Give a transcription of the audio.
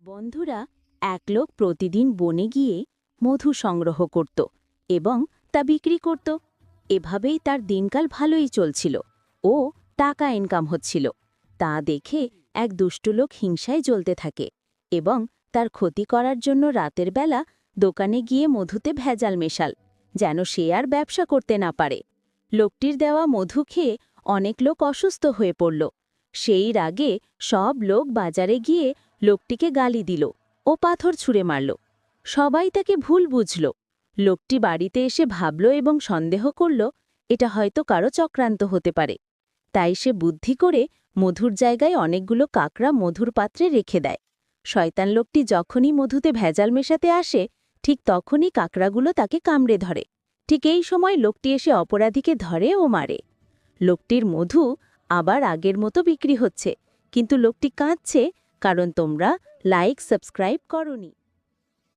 বন্ধুরা, এক লোক প্রতিদিন বনে গিয়ে মধু সংগ্রহ করত এবং তা বিক্রি করত। এভাবেই তার দিনকাল ভালোই চলছিল। ও টাকা ইনকাম হচ্ছিল। তা দেখে এক দুষ্ট লোক হিংসায় জ্বলতে থাকে এবং তার ক্ষতি করার জন্য রাতের বেলা দোকানে গিয়ে মধুতে ভেজাল মেশাল, যেন সে আর ব্যবসা করতে না পারে। লোকটির দেওয়া মধু খেয়ে অনেক লোক অসুস্থ হয়ে পড়ল। সেই রাগে সব লোক বাজারে গিয়ে লোকটিকে গালি দিল ও পাথর ছুঁড়ে মারল। সবাই তাকে ভুল বুঝল। লোকটি বাড়িতে এসে ভাবল এবং সন্দেহ করল এটা হয়তো কারো চক্রান্ত হতে পারে। তাই সে বুদ্ধি করে মধুর জায়গায় অনেকগুলো কাকড়া মধুর পাত্রে রেখে দেয়। শয়তান লোকটি যখনই মধুতে ভেজাল মেশাতে আসে, ঠিক তখনই কাকড়াগুলো তাকে কামড়ে ধরে। ঠিক এই সময় লোকটি এসে অপরাধীকে ধরে ও মারে। লোকটির মধু আবার আগের মতো বিক্রি হচ্ছে, কিন্তু লোকটি কাঁদছে কারণ তোমরা লাইক সাবস্ক্রাইব করোনি।